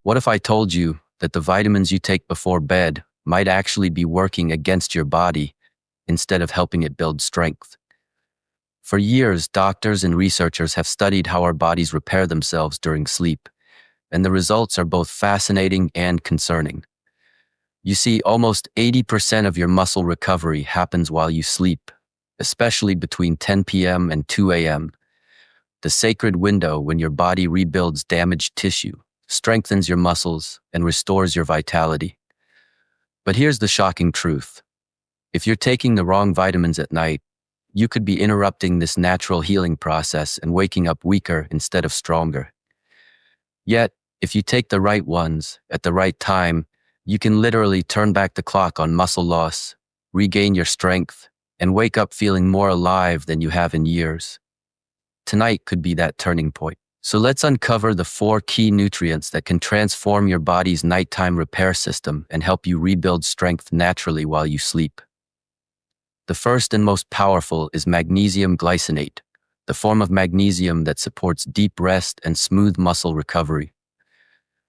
What if I told you that the vitamins you take before bed might actually be working against your body instead of helping it build strength? For years, doctors and researchers have studied how our bodies repair themselves during sleep, and the results are both fascinating and concerning. You see, almost 80% of your muscle recovery happens while you sleep, especially between 10 p.m. and 2 a.m., the sacred window when your body rebuilds damaged tissue, strengthens your muscles, and restores your vitality. But here's the shocking truth. If you're taking the wrong vitamins at night, you could be interrupting this natural healing process and waking up weaker instead of stronger. Yet, if you take the right ones at the right time, you can literally turn back the clock on muscle loss, regain your strength, and wake up feeling more alive than you have in years. Tonight could be that turning point. So let's uncover the 4 key nutrients that can transform your body's nighttime repair system and help you rebuild strength naturally while you sleep. The first and most powerful is magnesium glycinate, the form of magnesium that supports deep rest and smooth muscle recovery.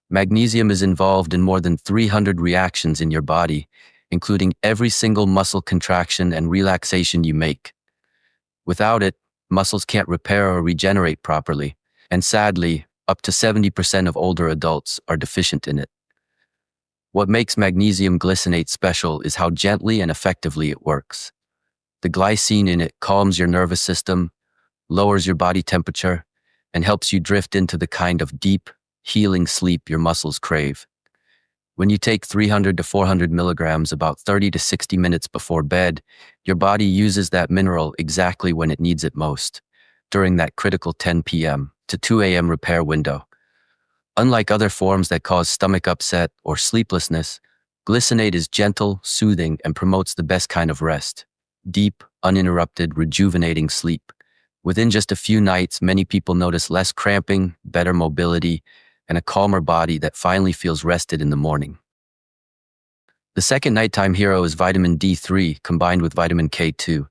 Magnesium is involved in more than 300 reactions in your body, including every single muscle contraction and relaxation you make. Without it, muscles can't repair or regenerate properly, and sadly, up to 70% of older adults are deficient in it. What makes magnesium glycinate special is how gently and effectively it works. The glycine in it calms your nervous system, lowers your body temperature, and helps you drift into the kind of deep, healing sleep your muscles crave. When you take 300 to 400 milligrams about 30 to 60 minutes before bed, your body uses that mineral exactly when it needs it most, during that critical 10 p.m. to 2 a.m. repair window. Unlike other forms that cause stomach upset or sleeplessness, glycinate is gentle, soothing, and promotes the best kind of rest: deep, uninterrupted, rejuvenating sleep. Within just a few nights, many people notice less cramping, better mobility, and a calmer body that finally feels rested in the morning. The second nighttime hero is vitamin D3 combined with vitamin K2.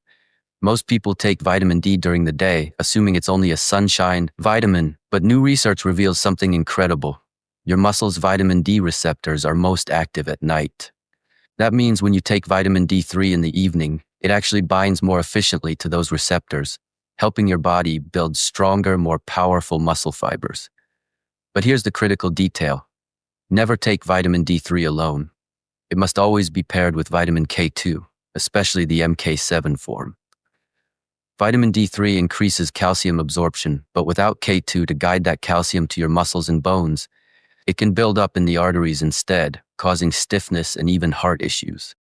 Most people take vitamin D during the day, assuming it's only a sunshine vitamin, but new research reveals something incredible. Your muscles' vitamin D receptors are most active at night. That means when you take vitamin D3 in the evening, it actually binds more efficiently to those receptors, helping your body build stronger, more powerful muscle fibers. But here's the critical detail. Never take vitamin D3 alone. It must always be paired with vitamin K2, especially the MK7 form. Vitamin D3 increases calcium absorption, but without K2 to guide that calcium to your muscles and bones, it can build up in the arteries instead, causing stiffness and even heart issues.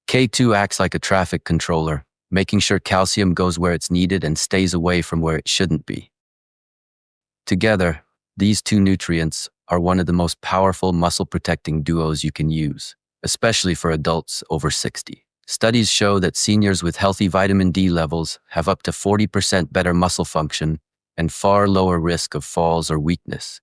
K2 acts like a traffic controller, making sure calcium goes where it's needed and stays away from where it shouldn't be. Together, these 2 nutrients are one of the most powerful muscle-protecting duos you can use, especially for adults over 60. Studies show that seniors with healthy vitamin D levels have up to 40% better muscle function and far lower risk of falls or weakness.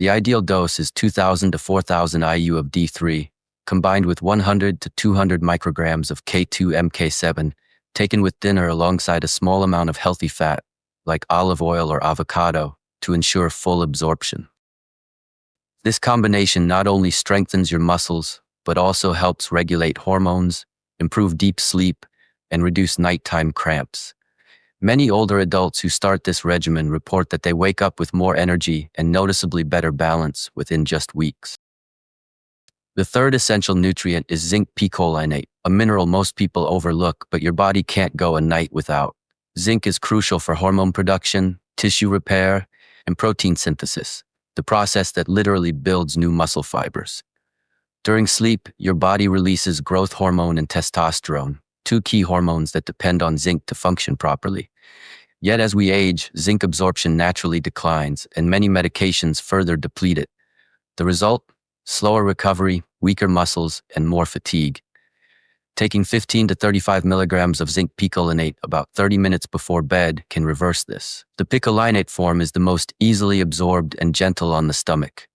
The ideal dose is 2,000 to 4,000 IU of D3, combined with 100 to 200 micrograms of K2 MK7, taken with dinner alongside a small amount of healthy fat, like olive oil or avocado, to ensure full absorption. This combination not only strengthens your muscles, but also helps regulate hormones, improve deep sleep, and reduce nighttime cramps. Many older adults who start this regimen report that they wake up with more energy and noticeably better balance within just weeks. The third essential nutrient is zinc picolinate, a mineral most people overlook, but your body can't go a night without. Zinc is crucial for hormone production, tissue repair, and protein synthesis, the process that literally builds new muscle fibers. During sleep, your body releases growth hormone and testosterone, 2 key hormones that depend on zinc to function properly. Yet as we age, zinc absorption naturally declines, and many medications further deplete it. The result? Slower recovery, weaker muscles, and more fatigue. Taking 15 to 35 milligrams of zinc picolinate about 30 minutes before bed can reverse this. The picolinate form is the most easily absorbed and gentle on the stomach.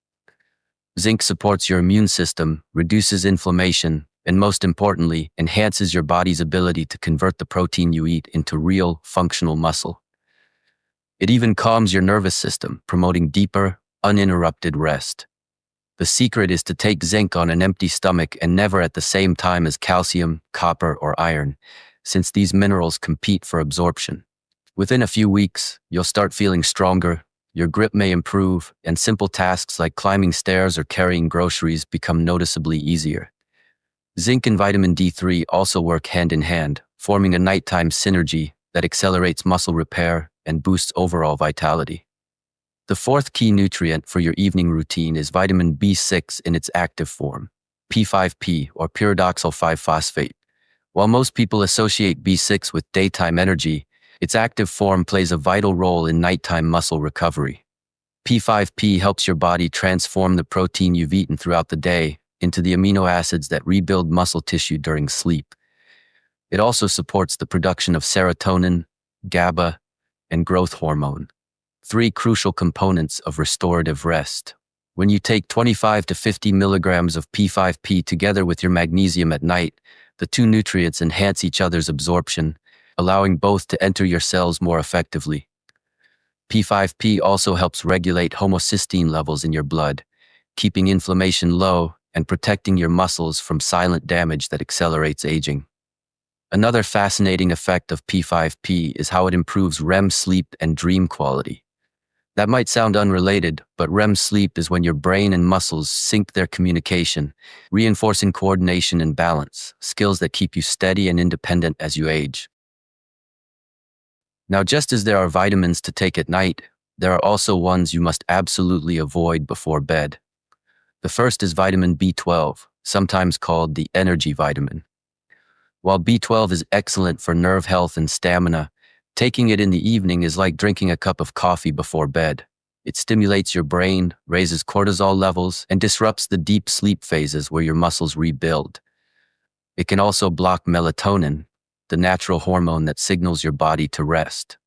Zinc supports your immune system, reduces inflammation, and most importantly, enhances your body's ability to convert the protein you eat into real, functional muscle. It even calms your nervous system, promoting deeper, uninterrupted rest. The secret is to take zinc on an empty stomach and never at the same time as calcium, copper, or iron, since these minerals compete for absorption. Within a few weeks, you'll start feeling stronger, your grip may improve, and simple tasks like climbing stairs or carrying groceries become noticeably easier. Zinc and vitamin D3 also work hand in hand, forming a nighttime synergy that accelerates muscle repair and boosts overall vitality. The fourth key nutrient for your evening routine is vitamin B6 in its active form, P5P or pyridoxal 5-phosphate. While most people associate B6 with daytime energy, its active form plays a vital role in nighttime muscle recovery. P5P helps your body transform the protein you've eaten throughout the day into the amino acids that rebuild muscle tissue during sleep. It also supports the production of serotonin, GABA, and growth hormone, three crucial components of restorative rest. When you take 25 to 50 milligrams of P5P together with your magnesium at night, the two nutrients enhance each other's absorption, allowing both to enter your cells more effectively. P5P also helps regulate homocysteine levels in your blood, keeping inflammation low and protecting your muscles from silent damage that accelerates aging. Another fascinating effect of P5P is how it improves REM sleep and dream quality. That might sound unrelated, but REM sleep is when your brain and muscles sync their communication, reinforcing coordination and balance, skills that keep you steady and independent as you age. Now, just as there are vitamins to take at night, there are also ones you must absolutely avoid before bed. The first is vitamin B12, sometimes called the energy vitamin. While B12 is excellent for nerve health and stamina, taking it in the evening is like drinking a cup of coffee before bed. It stimulates your brain, raises cortisol levels, and disrupts the deep sleep phases where your muscles rebuild. It can also block melatonin, the natural hormone that signals your body to rest.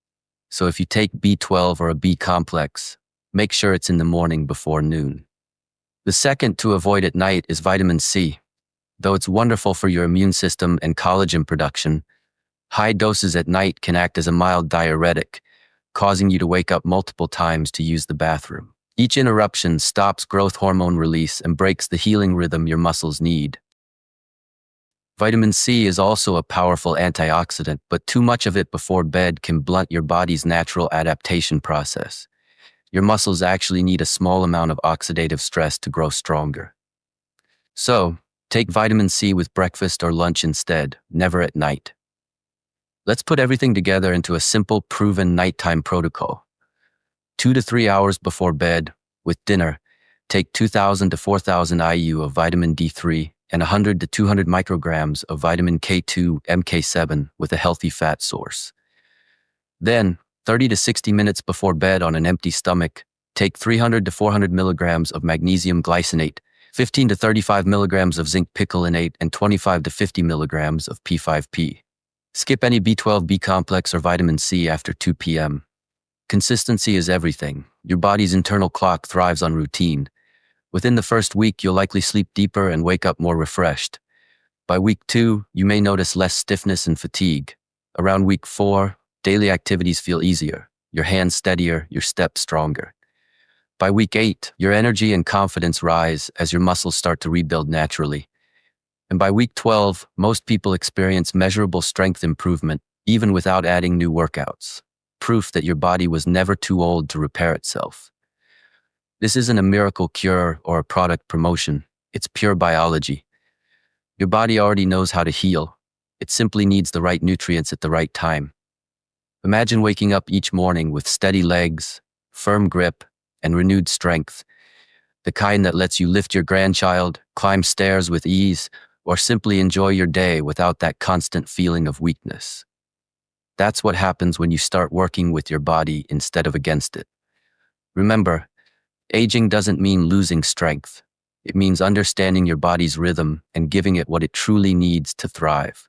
So if you take B12 or a B complex, make sure it's in the morning before noon. The second to avoid at night is vitamin C. Though it's wonderful for your immune system and collagen production, high doses at night can act as a mild diuretic, causing you to wake up multiple times to use the bathroom. Each interruption stops growth hormone release and breaks the healing rhythm your muscles need. Vitamin C is also a powerful antioxidant, but too much of it before bed can blunt your body's natural adaptation process. Your muscles actually need a small amount of oxidative stress to grow stronger. So, take vitamin C with breakfast or lunch instead, never at night. Let's put everything together into a simple, proven nighttime protocol. 2 to 3 hours before bed, with dinner, take 2,000 to 4,000 IU of vitamin D3 and 100 to 200 micrograms of vitamin K2, MK7 with a healthy fat source. Then, 30 to 60 minutes before bed on an empty stomach, take 300 to 400 milligrams of magnesium glycinate, 15 to 35 milligrams of zinc picolinate, and 25 to 50 milligrams of P5P. Skip any B12, B complex, or vitamin C after 2 p.m. Consistency is everything. Your body's internal clock thrives on routine. Within the first week, you'll likely sleep deeper and wake up more refreshed. By week 2, you may notice less stiffness and fatigue. Around week 4, daily activities feel easier, your hands steadier, your steps stronger. By week 8, your energy and confidence rise as your muscles start to rebuild naturally. And by week 12, most people experience measurable strength improvement, even without adding new workouts. Proof that your body was never too old to repair itself. This isn't a miracle cure or a product promotion. It's pure biology. Your body already knows how to heal. It simply needs the right nutrients at the right time. Imagine waking up each morning with steady legs, firm grip, and renewed strength. The kind that lets you lift your grandchild, climb stairs with ease, or simply enjoy your day without that constant feeling of weakness. That's what happens when you start working with your body instead of against it. Remember, aging doesn't mean losing strength. It means understanding your body's rhythm and giving it what it truly needs to thrive.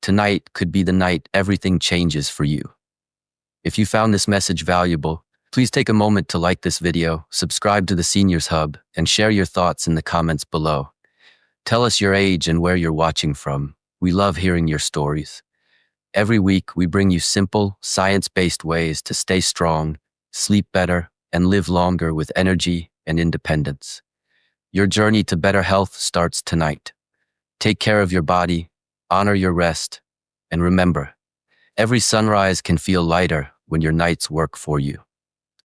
Tonight could be the night everything changes for you. If you found this message valuable, please take a moment to like this video, subscribe to the Seniors Hub, and share your thoughts in the comments below. Tell us your age and where you're watching from. We love hearing your stories. Every week, we bring you simple, science-based ways to stay strong, sleep better, and live longer with energy and independence. Your journey to better health starts tonight. Take care of your body, honor your rest, and remember, every sunrise can feel lighter when your nights work for you.